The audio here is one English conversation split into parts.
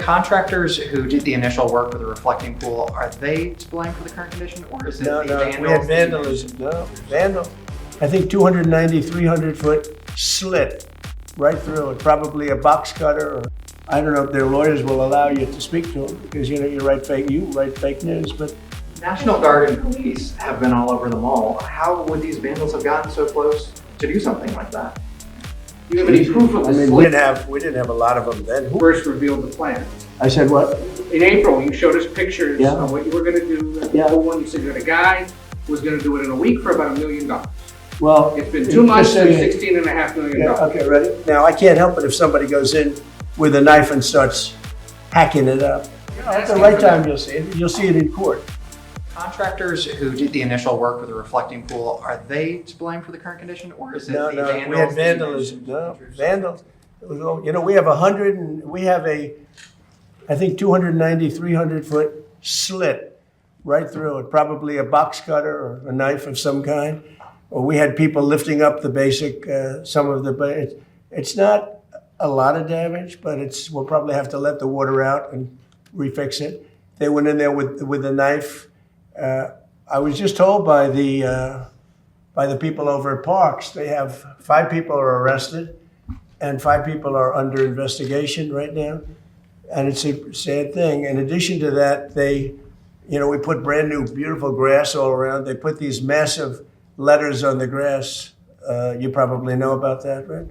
contractors who did the initial work with the reflecting pool, are they to blame for the current condition, or is it the vandals? We had vandalism. No, vandal. I think 290, 300-foot slit right through it. Probably a box cutter, or I don't know if their lawyers will allow you to speak to them because you write fake news. But National Guard and police have been all over the mall. How would these vandals have gotten so close to do something like that? Do you have any proof of this? we didn't have a lot of them then. Who first revealed the plans? I said what? In April, you showed us pictures of what you were going to do. Yeah. One, you said that a guy was going to do it in a week for about $1 million. Well, it's been 2 months and $16.5 million. Yeah, okay, ready? Now, I can't help it if somebody goes in with a knife and starts hacking it up. At the right time, you'll see it. You'll see it in court. Contractors who did the initial work with the reflecting pool, are they to blame for the current condition, or is it the vandals? We had vandalism. No, vandals. You know, we have I think 290, 300-foot slit right through it. Probably a box cutter or a knife of some kind. Or we had people lifting up the basic, it's not a lot of damage, but we'll probably have to let the water out and refix it. They went in there with a knife. I was just told by the people over at Parks, they have 5 people are arrested and 5 people are under investigation right now. And it's a sad thing. In addition to that, we put brand new, beautiful grass all around. They put these massive letters on the grass. You probably know about that, right?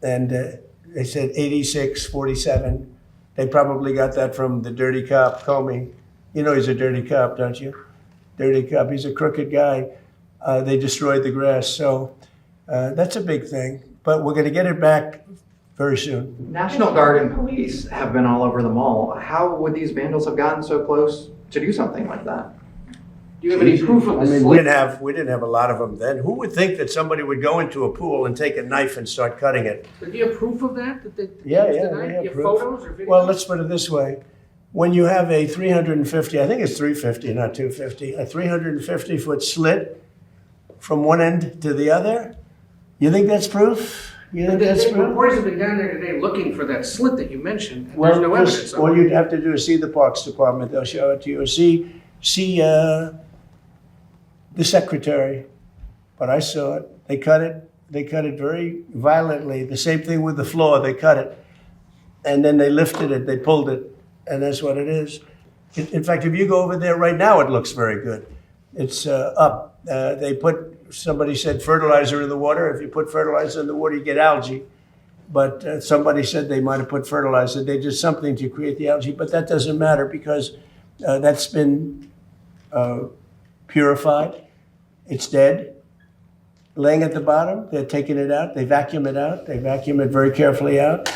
And they said 8647. They probably got that from the dirty cop, Comey. You know he's a dirty cop, don't you? Dirty cop. He's a crooked guy. They destroyed the grass. So that's a big thing. But we're going to get it back very soon. National Guard and police have been all over the mall. How would these vandals have gotten so close to do something like that? Do you have any proof of this? We didn't have a lot of them then. Who would think that somebody would go into a pool and take a knife and start cutting it? But do you have proof of that? Yeah, we have proof. Photos or videos? Well, let's put it this way. When you have a 350, I think it's 350, not 250, a 350-foot slit from one end to the other, you think that's proof? You think that's proof? Reporters have been down there today looking for that slit that you mentioned. And there's no evidence. All you'd have to do is see the Parks Department. They'll show it to you. Or see the secretary. But I saw it. They cut it. They cut it very violently. The same thing with the floor. They cut it. And then they lifted it. They pulled it. And that's what it is. In fact, if you go over there right now, it looks very good. It's up. Somebody said fertilizer in the water. If you put fertilizer in the water, you get algae. But somebody said they might have put fertilizer. They did something to create the algae. But that doesn't matter because that's been purified. It's dead. Laying at the bottom, they're taking it out. They vacuum it out. They vacuum it very carefully out.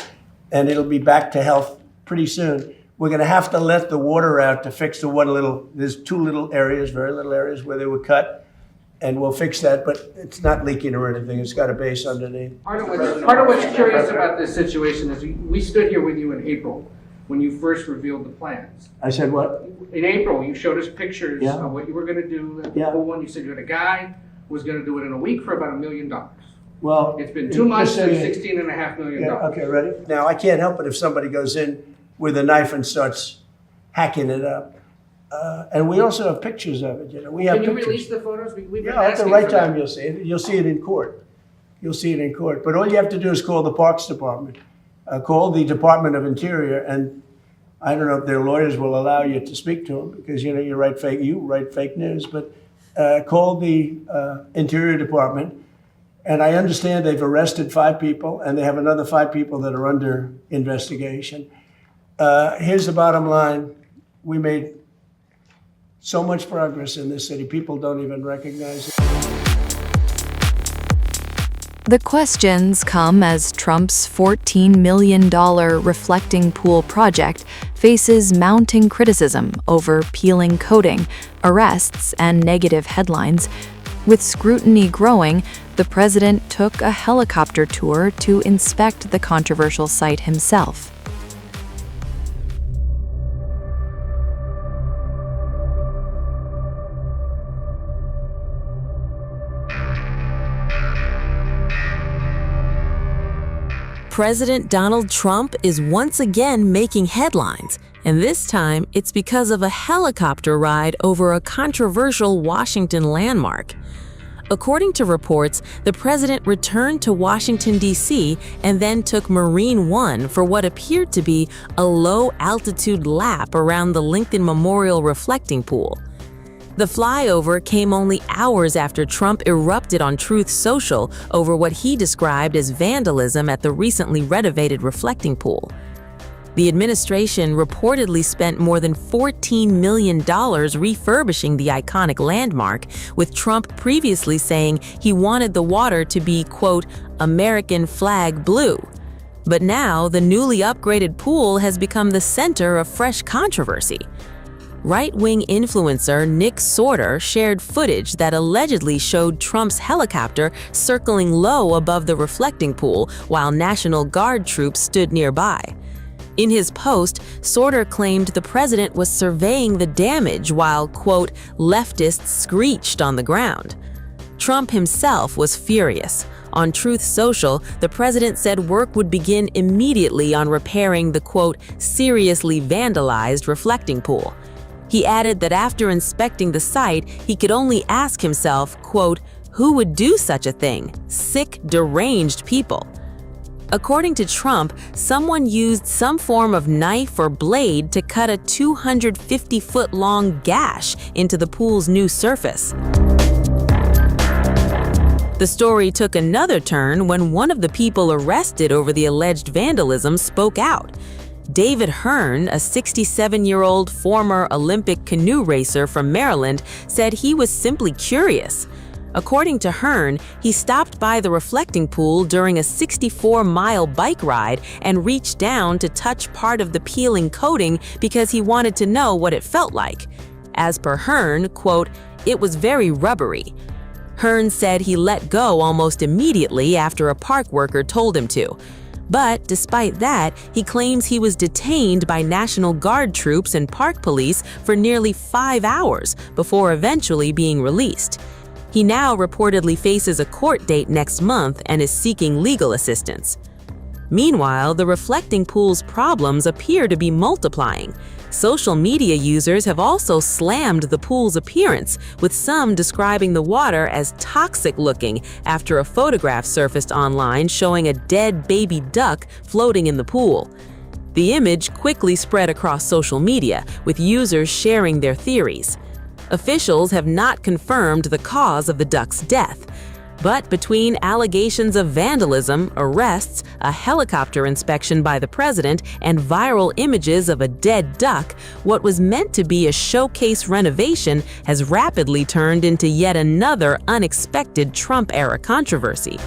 And it'll be back to health pretty soon. We're going to have to let the water out to fix there's 2 little areas, very little areas where they were cut. And we'll fix that, but it's not leaking or anything. It's got a base underneath. Part of what's curious about this situation is we stood here with you in April when you first revealed the plans. I said what? In April, you showed us pictures of what you were going to do. One, you said you had a guy who was going to do it in a week for about $1 million. Well, it's been 2 months and $16.5 million. Okay, ready? Now, I can't help it if somebody goes in with a knife and starts hacking it up. And we also have pictures of it. We have Can you pictures. release the photos? We've been at the asking right for time that. you'll see it. You'll see it in court. You'll see it in court. But all you have to do is call the Parks Department. Call the Department of Interior, and I don't know if their lawyers will allow you to speak to them because you write fake news. But call the Interior Department, and I understand they've arrested 5 people, and they have another 5 people that are under investigation. Here's the bottom line: we made so much progress in this city, people don't even recognize it. The questions come as Trump's $14 million reflecting pool project faces mounting criticism over peeling coating, arrests, and negative headlines. With scrutiny growing, the president took a helicopter tour to inspect the controversial site himself. President Donald Trump is once again making headlines, and this time it's because of a helicopter ride over a controversial Washington landmark. According to reports, the president returned to Washington, D.C. and then took Marine One for what appeared to be a low-altitude lap around the Lincoln Memorial reflecting pool. The flyover came only hours after Trump erupted on Truth Social over what he described as vandalism at the recently renovated reflecting pool. The administration reportedly spent more than $14 million refurbishing the iconic landmark, with Trump previously saying he wanted the water to be, quote, American flag blue. But now, the newly upgraded pool has become the center of fresh controversy. Right-wing influencer Nick Sorter shared footage that allegedly showed Trump's helicopter circling low above the reflecting pool while National Guard troops stood nearby. In his post, Sorter claimed the president was surveying the damage while, quote, leftists screeched on the ground. Trump himself was furious. On Truth Social, the president said work would begin immediately on repairing the, quote, seriously vandalized reflecting pool. He added that after inspecting the site, he could only ask himself, quote, who would do such a thing? Sick, deranged people. According to Trump, someone used some form of knife or blade to cut a 250-foot-long gash into the pool's new surface. The story took another turn when one of the people arrested over the alleged vandalism spoke out. David Hearn, a 67-year-old former Olympic canoe racer from Maryland, said he was simply curious. According to Hearn, he stopped by the reflecting pool during a 64-mile bike ride and reached down to touch part of the peeling coating because he wanted to know what it felt like. As per Hearn, quote, it was very rubbery. Hearn said he let go almost immediately after a park worker told him to. But despite that, he claims he was detained by National Guard troops and park police for nearly 5 hours before eventually being released. He now reportedly faces a court date next month and is seeking legal assistance. Meanwhile, the reflecting pool's problems appear to be multiplying. Social media users have also slammed the pool's appearance, with some describing the water as toxic-looking after a photograph surfaced online showing a dead baby duck floating in the pool. The image quickly spread across social media, with users sharing their theories. Officials have not confirmed the cause of the duck's death. But between allegations of vandalism, arrests, a helicopter inspection by the president, and viral images of a dead duck, what was meant to be a showcase renovation has rapidly turned into yet another unexpected Trump-era controversy.